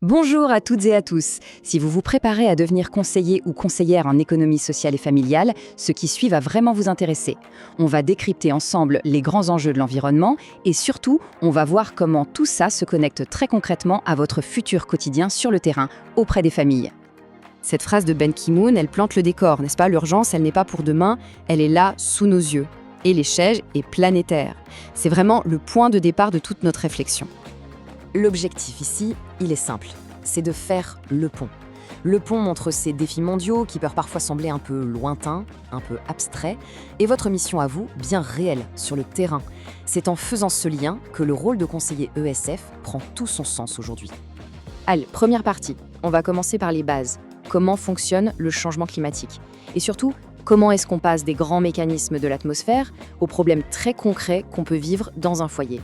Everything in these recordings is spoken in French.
Bonjour à toutes et à tous. Si vous vous préparez à devenir conseiller ou conseillère en économie sociale et familiale, ce qui suit va vraiment vous intéresser. On va décrypter ensemble les grands enjeux de l'environnement et surtout, on va voir comment tout ça se connecte très concrètement à votre futur quotidien sur le terrain, auprès des familles. Cette phrase de Ban Ki-moon, elle plante le décor, n'est-ce pas? L'urgence, elle n'est pas pour demain, elle est là, sous nos yeux. Et l'échelle est planétaire. C'est vraiment le point de départ de toute notre réflexion. L'objectif ici, il est simple, c'est de faire le pont. Le pont entre ces défis mondiaux qui peuvent parfois sembler un peu lointains, un peu abstraits, et votre mission à vous, bien réelle, sur le terrain. C'est en faisant ce lien que le rôle de conseiller ESF prend tout son sens aujourd'hui. Allez, première partie, on va commencer par les bases. Comment fonctionne le changement climatique? Et surtout, comment est-ce qu'on passe des grands mécanismes de l'atmosphère aux problèmes très concrets qu'on peut vivre dans un foyer?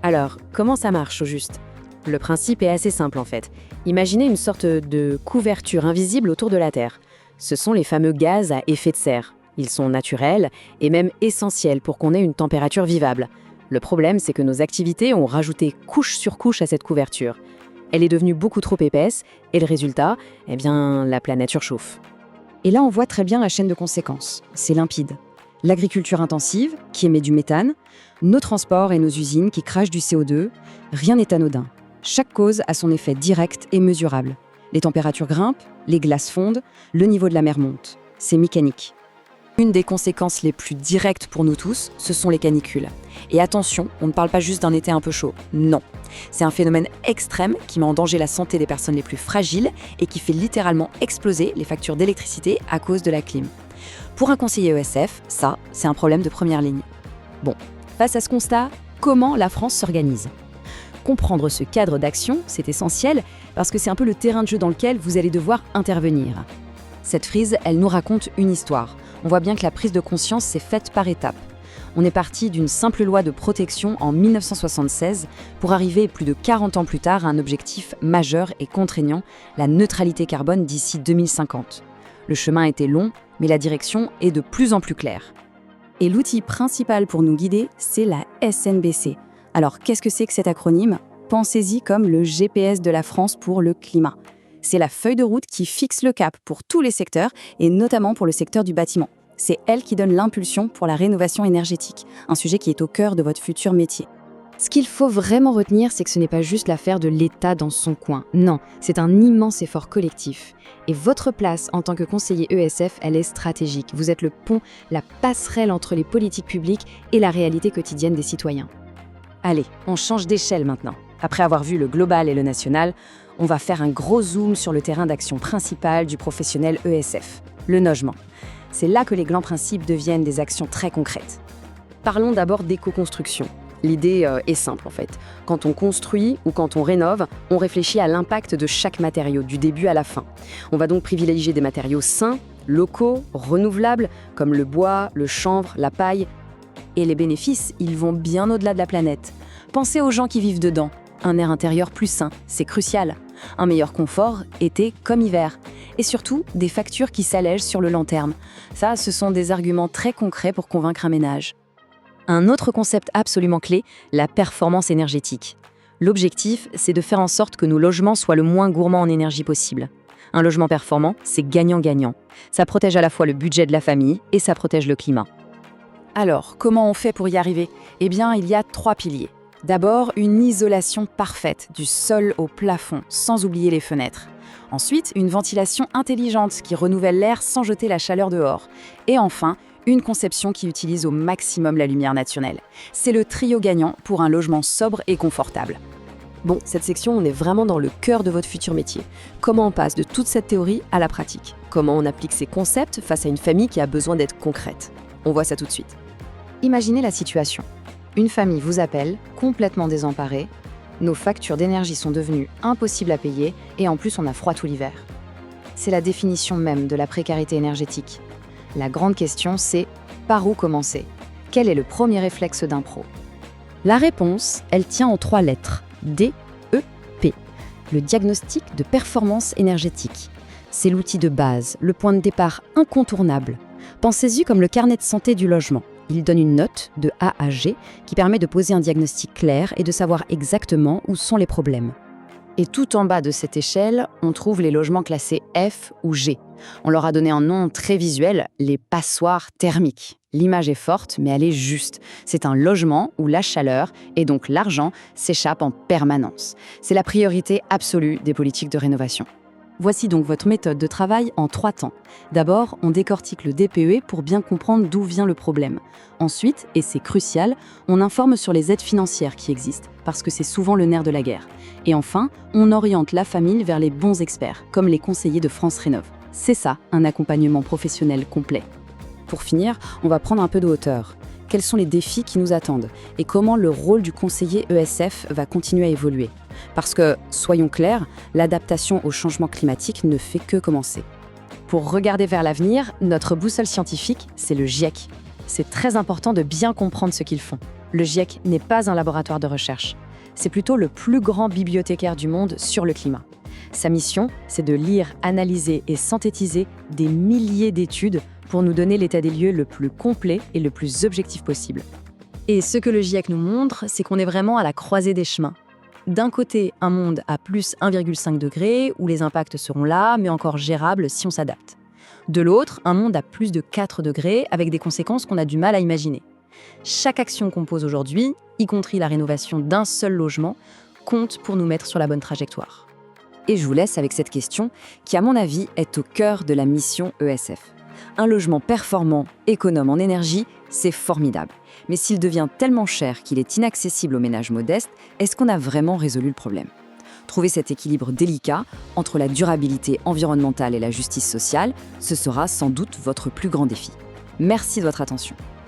Alors, comment ça marche au juste? Le principe est assez simple en fait. Imaginez une sorte de couverture invisible autour de la Terre. Ce sont les fameux gaz à effet de serre. Ils sont naturels et même essentiels pour qu'on ait une température vivable. Le problème, c'est que nos activités ont rajouté couche sur couche à cette couverture. Elle est devenue beaucoup trop épaisse et le résultat, eh bien, la planète surchauffe. Et là, on voit très bien la chaîne de conséquences. C'est limpide. L'agriculture intensive, qui émet du méthane, nos transports et nos usines qui crachent du CO2, rien n'est anodin. Chaque cause a son effet direct et mesurable. Les températures grimpent, les glaces fondent, le niveau de la mer monte. C'est mécanique. Une des conséquences les plus directes pour nous tous, ce sont les canicules. Et attention, on ne parle pas juste d'un été un peu chaud. Non. C'est un phénomène extrême qui met en danger la santé des personnes les plus fragiles et qui fait littéralement exploser les factures d'électricité à cause de la clim. Pour un conseiller ESF, ça, c'est un problème de première ligne. Bon, face à ce constat, comment la France s'organise? Comprendre ce cadre d'action, c'est essentiel parce que c'est un peu le terrain de jeu dans lequel vous allez devoir intervenir. Cette frise, elle nous raconte une histoire. On voit bien que la prise de conscience s'est faite par étapes. On est parti d'une simple loi de protection en 1976 pour arriver plus de 40 ans plus tard à un objectif majeur et contraignant, la neutralité carbone d'ici 2050. Le chemin était long, mais la direction est de plus en plus claire. Et l'outil principal pour nous guider, c'est la SNBC. Alors, qu'est-ce que c'est que cet acronyme? Pensez-y comme le GPS de la France pour le climat. C'est la feuille de route qui fixe le cap pour tous les secteurs, et notamment pour le secteur du bâtiment. C'est elle qui donne l'impulsion pour la rénovation énergétique, un sujet qui est au cœur de votre futur métier. Ce qu'il faut vraiment retenir, c'est que ce n'est pas juste l'affaire de l'État dans son coin. Non, c'est un immense effort collectif. Et votre place en tant que conseiller ESF, elle est stratégique. Vous êtes le pont, la passerelle entre les politiques publiques et la réalité quotidienne des citoyens. Allez, on change d'échelle maintenant. Après avoir vu le global et le national, on va faire un gros zoom sur le terrain d'action principal du professionnel ESF, le logement. C'est là que les grands principes deviennent des actions très concrètes. Parlons d'abord d'éco-construction. L'idée est simple en fait. Quand on construit ou quand on rénove, on réfléchit à l'impact de chaque matériau, du début à la fin. On va donc privilégier des matériaux sains, locaux, renouvelables, comme le bois, le chanvre, la paille. Et les bénéfices, ils vont bien au-delà de la planète. Pensez aux gens qui vivent dedans. Un air intérieur plus sain, c'est crucial. Un meilleur confort, été comme hiver. Et surtout, des factures qui s'allègent sur le long terme. Ça, ce sont des arguments très concrets pour convaincre un ménage. Un autre concept absolument clé, la performance énergétique. L'objectif, c'est de faire en sorte que nos logements soient le moins gourmands en énergie possible. Un logement performant, c'est gagnant-gagnant. Ça protège à la fois le budget de la famille et ça protège le climat. Alors, comment on fait pour y arriver? Eh bien, il y a 3 piliers. D'abord, une isolation parfaite, du sol au plafond, sans oublier les fenêtres. Ensuite, une ventilation intelligente qui renouvelle l'air sans jeter la chaleur dehors. Et enfin, une conception qui utilise au maximum la lumière naturelle. C'est le trio gagnant pour un logement sobre et confortable. Bon, cette section, on est vraiment dans le cœur de votre futur métier. Comment on passe de toute cette théorie à la pratique? Comment on applique ces concepts face à une famille qui a besoin d'être concrète? On voit ça tout de suite. Imaginez la situation. Une famille vous appelle, complètement désemparée. Nos factures d'énergie sont devenues impossibles à payer et en plus on a froid tout l'hiver. C'est la définition même de la précarité énergétique. La grande question, c'est par où commencer? Quel est le premier réflexe d'un pro? La réponse, elle tient en 3 lettres. DEP. Le diagnostic de performance énergétique. C'est l'outil de base, le point de départ incontournable. Pensez-y comme le carnet de santé du logement. Il donne une note de A à G qui permet de poser un diagnostic clair et de savoir exactement où sont les problèmes. Et tout en bas de cette échelle, on trouve les logements classés F ou G. On leur a donné un nom très visuel, les passoires thermiques. L'image est forte, mais elle est juste. C'est un logement où la chaleur, et donc l'argent, s'échappent en permanence. C'est la priorité absolue des politiques de rénovation. Voici donc votre méthode de travail en 3 temps. D'abord, on décortique le DPE pour bien comprendre d'où vient le problème. Ensuite, et c'est crucial, on informe sur les aides financières qui existent, parce que c'est souvent le nerf de la guerre. Et enfin, on oriente la famille vers les bons experts, comme les conseillers de France Rénov'. C'est ça, un accompagnement professionnel complet. Pour finir, on va prendre un peu de hauteur. Quels sont les défis qui nous attendent et comment le rôle du conseiller ESF va continuer à évoluer? Parce que, soyons clairs, l'adaptation au changement climatique ne fait que commencer. Pour regarder vers l'avenir, notre boussole scientifique, c'est le GIEC. C'est très important de bien comprendre ce qu'ils font. Le GIEC n'est pas un laboratoire de recherche. C'est plutôt le plus grand bibliothécaire du monde sur le climat. Sa mission, c'est de lire, analyser et synthétiser des milliers d'études pour nous donner l'état des lieux le plus complet et le plus objectif possible. Et ce que le GIEC nous montre, c'est qu'on est vraiment à la croisée des chemins. D'un côté, un monde à plus 1,5 degré, où les impacts seront là, mais encore gérables si on s'adapte. De l'autre, un monde à plus de 4 degrés, avec des conséquences qu'on a du mal à imaginer. Chaque action qu'on pose aujourd'hui, y compris la rénovation d'un seul logement, compte pour nous mettre sur la bonne trajectoire. Et je vous laisse avec cette question, qui à mon avis est au cœur de la mission ESF. Un logement performant, économe en énergie, c'est formidable. Mais s'il devient tellement cher qu'il est inaccessible aux ménages modestes, est-ce qu'on a vraiment résolu le problème? Trouver cet équilibre délicat entre la durabilité environnementale et la justice sociale, ce sera sans doute votre plus grand défi. Merci de votre attention.